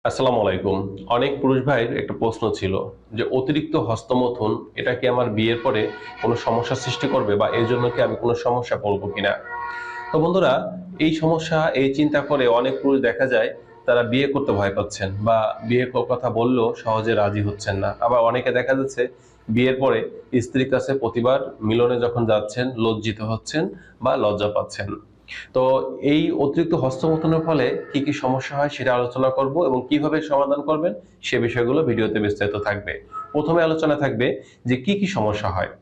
আসসালামু আলাইকুম। অনেক পুরুষ ভাইয়ের একটা প্রশ্ন ছিল যে অতিরিক্ত হস্তমৈথুন এটা কি আমার বিয়ের পরে কোনো সমস্যা সৃষ্টি করবে বা এর জন্য কি আমি কোনো সমস্যা পড়বো কিনা। তো বন্ধুরা, এই সমস্যা এই চিন্তা করে অনেক পুরুষ দেখা যায় তারা বিয়ে করতে ভয় পাচ্ছেন বা কথা বললেও সহজে রাজি হচ্ছেন না। আবার অনেকে দেখা যাচ্ছে বিয়ের পরে স্ত্রীর কাছে প্রতিবার মিলনে যখন যাচ্ছেন লজ্জিত হচ্ছেন বা লজ্জা পাচ্ছেন। তো এই অতিরিক্ত হস্তমৈথুনের ফলে কি কি সমস্যা হয় সেটা আলোচনা করব এবং কিভাবে সমাধান করবেন সে বিষয়গুলো ভিডিওতে বিস্তারিত থাকবে। প্রথমে আলোচনা থাকবে যে কি কি সমস্যা হয়।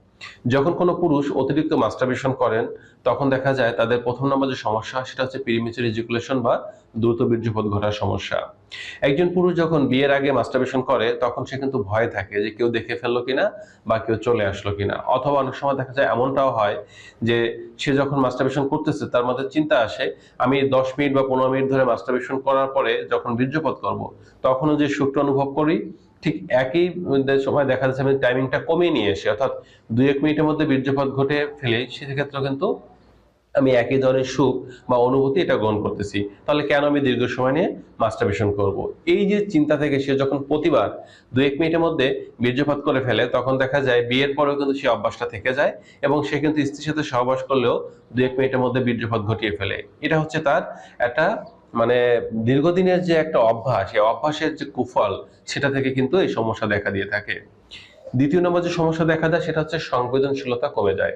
যখন কোনো পুরুষ অতিরিক্ত মাস্টারবেশন করেন তখন দেখা যায় তাদের প্রথম নম্বর যে সমস্যা সেটা হচ্ছে প্রিমেচুর ইজাকুলেশন বা দ্রুত বীর্যপাত ঘটার সমস্যা। একজন পুরুষ যখন বিয়ের আগে মাস্টারবেশন করে তখন সে কিন্তু ভয়ে থাকে যে কেউ দেখে ফেললো কিনা বা কেউ চলে আসলো কিনা, অথবা অনেক সময় দেখা যায় এমনটাও হয় যে সে যখন মাস্টারবেশন করতেছে তার মধ্যে চিন্তা আসে আমি 10 মিনিট বা 15 মিনিট ধরে মাস্টারবেশন করার পরে যখন বীর্যপাত করব তখনও যে সুখটা অনুভব করি ঠিক একই সময় দেখা যাচ্ছে আমি টাইমিংটা কমিয়ে নিয়ে এসে অর্থাৎ 2-1 মিনিটের মধ্যে বীর্যপাত ঘটে ফেলে সেক্ষেত্রে কিন্তু আমি একই ধরনের সুখ বা অনুভূতি এটা গ্রহণ করতেছি, তাহলে কেন আমি দীর্ঘ সময় নিয়ে মাস্টারবেশন করব। এই যে চিন্তা থেকে সে যখন প্রতিবার 2-1 মিনিটের মধ্যে বীর্যপাত করে ফেলে তখন দেখা যায় বিয়ের পরেও কিন্তু সে অভ্যাসটা থেকে যায় এবং সে কিন্তু স্ত্রীর সাথে সহবাস করলেও 2-1 মিনিটের মধ্যে বীর্যপাত ঘটিয়ে ফেলে। এটা হচ্ছে তার একটা মানে দীর্ঘদিনের যে একটা অভ্যাস, এই অভ্যাসের যে কুফল সেটা থেকে কিন্তু এই সমস্যা দেখা দিয়ে থাকে। দ্বিতীয় নম্বর যে সমস্যা দেখা যায় সেটা হচ্ছে সংবেদনশীলতা কমে যায়।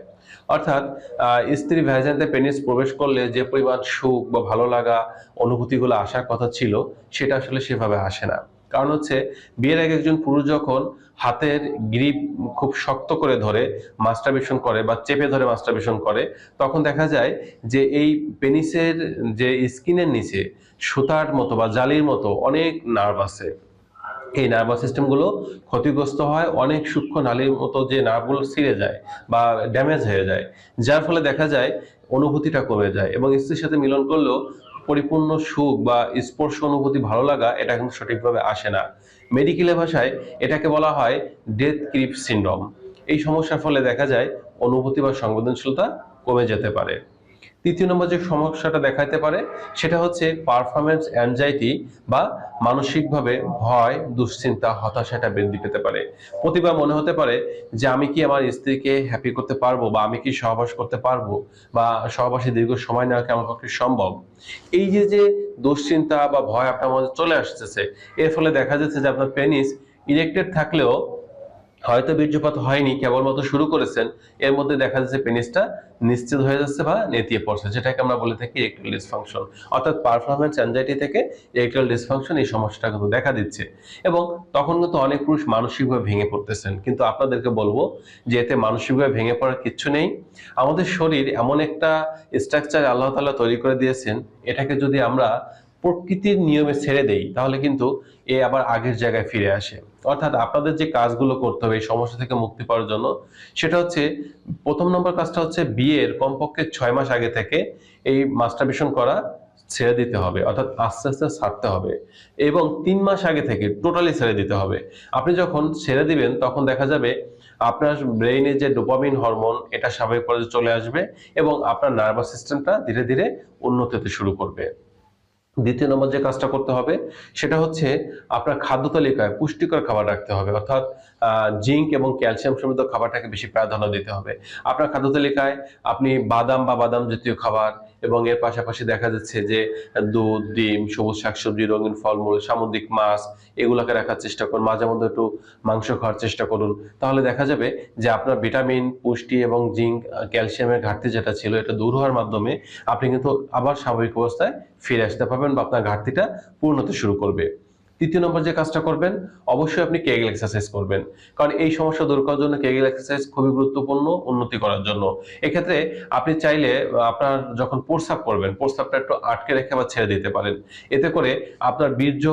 অর্থাৎ স্ত্রী ভ্যাজান্তে পেনিস প্রবেশ করলে যে পরিমাণ সুখ বা ভালো লাগা অনুভূতিগুলো আসার কথা ছিল সেটা আসলে সেভাবে আসে না। কারণ হচ্ছে বিয়ের আগে একজন পুরুষ যখন হাতের গ্রিপ খুব শক্ত করে ধরে মাস্টারবেশন করে বা চেপে ধরে মাস্টারবেশন করে তখন দেখা যায় যে এই পেনিসের যে স্কিনের নিচে সুতার মতো বা জালির মতো অনেক নার্ভ আছে। এই নার্ভাস সিস্টেম গুলো ক্ষতিগ্রস্ত হয়, অনেক সূক্ষ্ম নালীর মতো যে নার্ভগুলো ছিঁড়ে যায় বা ড্যামেজ হয়ে যায়, যার ফলে দেখা যায় অনুভূতিটা কমে যায় এবং স্ত্রীর সাথে মিলন করলেও পরিপূর্ণ সুখ বা স্পর্শ অনুভূতি ভালো লাগা এটা কিন্তু সঠিকভাবে আসে না। মেডিকেলের ভাষায় এটাকে বলা হয় ডেথ গ্রিপ সিনড্রোম। এই সমস্যার ফলে দেখা যায় অনুভূতি বা সংবেদনশীলতা কমে যেতে পারে। তৃতীয় নম্বর যে সমস্যাটা দেখাতে পারে সেটা হচ্ছে পারফরম্যান্স অ্যাংজাইটি বা মানসিকভাবে ভয়, দুশ্চিন্তা, হতাশা এটা বৃদ্ধি পেতে পারে। প্রতিবার মনে হতে পারে যে আমি কি আমার স্ত্রীকে হ্যাপি করতে পারবো বা আমি কি সহবাস করতে পারবো বা সহবাসে দীর্ঘ সময় নেওয়া কি আমার পক্ষে সম্ভব। এই যে যে দুশ্চিন্তা বা ভয় আপনার মধ্যে চলে আসতেছে এর ফলে দেখা যাচ্ছে যে আপনার পেনিস ইরেক্টেড থাকলেও হয়তো বীর্যপাত হয়নি, কেবলমাত্র শুরু করেছেন, এর মধ্যে দেখা যাচ্ছে পেনিসটা নিশ্চিত হয়ে যাচ্ছে বা নেতিয়ে পড়ছে, যেটাকে আমরা বলে থাকি ইরেকটাইল ডিসফাংশন। অর্থাৎ পারফরম্যান্স অ্যাংজাইটি থেকে ইরেকটাইল ডিসফাংশন এই সমস্যাটা কিন্তু দেখা দিচ্ছে এবং তখন কিন্তু অনেক পুরুষ মানসিকভাবে ভেঙে পড়তেছেন। কিন্তু আপনাদেরকে বলবো যে এতে মানসিকভাবে ভেঙে পড়ার কিচ্ছু নেই। আমাদের শরীর এমন একটা স্ট্রাকচার আল্লাহ তাআলা তৈরি করে দিয়েছেন, এটাকে যদি আমরা প্রকৃতির নিয়মে ছেড়ে দেই তাহলে কিন্তু এ আবার আগের জায়গায় ফিরে আসে। অর্থাৎ আপনাদের যে কাজগুলো করতে হবে এই সমস্যা থেকে মুক্তি পাওয়ার জন্য সেটা হচ্ছে প্রথম নম্বর কাজটা হচ্ছে বিয়ের কমপক্ষে 6 মাস আগে থেকে এই মাস্টারবেশন করা ছেড়ে দিতে হবে, অর্থাৎ আস্তে আস্তে ছাড়তে হবে এবং 3 মাস আগে থেকে টোটালি ছেড়ে দিতে হবে। আপনি যখন ছেড়ে দিবেন তখন দেখা যাবে আপনার ব্রেইনে যে ডোপামিন হরমোন এটা স্বাভাবিক পর্যায়ে চলে আসবে এবং আপনার নার্ভাস সিস্টেমটা ধীরে ধীরে উন্নত হতে শুরু করবে। দ্বিতীয় নম্বর যে কাজটা করতে হবে সেটা হচ্ছে আপনার খাদ্য তালিকায় পুষ্টিকর খাবার রাখতে হবে, অর্থাৎ জিঙ্ক এবং ক্যালসিয়াম সমৃদ্ধ খাবারটাকে বেশি প্রাধান্য দিতে হবে। আপনার খাদ্য তালিকায় আপনি বাদাম বা বাদাম জাতীয় খাবার এবং এর পাশাপাশি দেখা যাচ্ছে যে দুধ, ডিম, সবুজ শাকসবজি, রঙিন ফলমূল, সামুদ্রিক মাছ এগুলোকে রাখার চেষ্টা করুন। মাঝে মধ্যে একটু মাংস খাওয়ার চেষ্টা করুন। তাহলে দেখা যাবে যে আপনার ভিটামিন, পুষ্টি এবং জিঙ্ক, ক্যালসিয়ামের ঘাটতি যেটা ছিল এটা দূর হওয়ার মাধ্যমে আপনি কিন্তু আবার স্বাভাবিক অবস্থায় ফিরে আসতে পারবেন বা আপনার ঘাটতিটা পূরণ হতে শুরু করবে। তৃতীয় নম্বর যে কাজটা করবেন অবশ্যই আপনি কেগেল এক্সারসাইজ করবেন, কারণ এই সমস্যা দূর করার জন্য কেগেল এক্সারসাইজ খুবই গুরুত্বপূর্ণ উন্নতি করার জন্য। এক্ষেত্রে আপনি চাইলে আপনার যখন প্রস্রাব করবেন প্রস্রাবটা একটু আটকে রেখে বা ছেড়ে দিতে পারেন। এতে করে আপনার বীর্য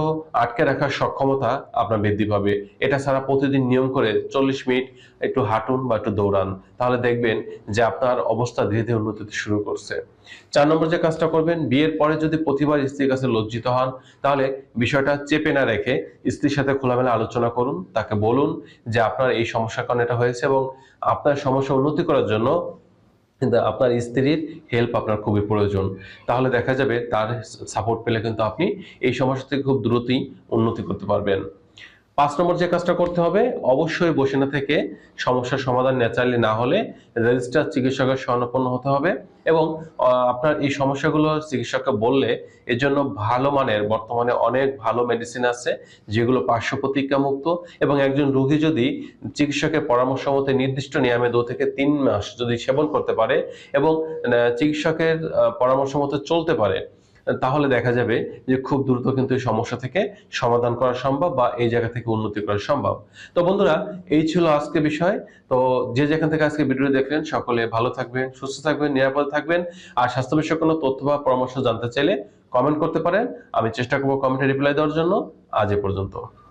আটকে রাখার সক্ষমতা আপনার বৃদ্ধি পাবে। এটা ছাড়া প্রতিদিন নিয়ম করে 40 মিনিট একটু হাঁটুন বা একটু দৌড়ান, তাহলে দেখবেন যে আপনার অবস্থা ধীরে ধীরে উন্নতি হতে শুরু করছে। 4 নম্বর যে কাজটা করবেন বিয়ের পরে যদি প্রতিবার স্ত্রীর কাছে লজ্জিত হন তাহলে বিষয়টা চেপে না রেখে স্ত্রীর সাথে খোলামেলা আলোচনা করুন। তাকে বলুন যে আপনার এই সমস্যার কারণে এটা হয়েছে এবং আপনার সমস্যা উন্নতি করার জন্য কিন্তু আপনার স্ত্রীর হেল্প আপনার খুবই প্রয়োজন। তাহলে দেখা যাবে তার সাপোর্ট পেলে কিন্তু আপনি এই সমস্যা থেকে খুব দ্রুতই উন্নতি করতে পারবেন। ৫ নম্বর যে কাজটা করতে হবে, অবশ্যই বসে না থেকে সমস্যার সমাধান ন্যাচারালি না হলে রেজিস্টার চিকিৎসকের শরণাপন্ন হতে হবে এবং আপনার এই সমস্যাগুলো চিকিৎসককে বললে এর জন্য ভালো মানের বর্তমানে অনেক ভালো মেডিসিন আছে যেগুলো পার্শ্ব প্রতিক্রিয়া মুক্ত, এবং একজন রোগী যদি চিকিৎসকের পরামর্শ মতে নির্দিষ্ট নিয়মে ২ থেকে ৩ মাস যদি সেবন করতে পারে এবং চিকিৎসকের পরামর্শ মতো চলতে পারে, তাহলে দেখা যাবে যে খুব দ্রুত কিন্তু এই সমস্যা থেকে সমাধান করা সম্ভব বা এই জায়গা থেকে উন্নতি করা সম্ভব। তো বন্ধুরা, এই ছিল আজকে বিষয়। তো যে যেখান থেকে আজকে ভিডিও দেখলেন সকলে ভালো থাকবেন, সুস্থ থাকবেন, নিরাপদে থাকবেন। আর স্বাস্থ্য বিষয়ক কোনো তথ্য বা পরামর্শ জানতে চাইলে কমেন্ট করতে পারেন। আমি চেষ্টা করব কমেন্টে রিপ্লাই দেওয়ার জন্য। আজ এ পর্যন্ত।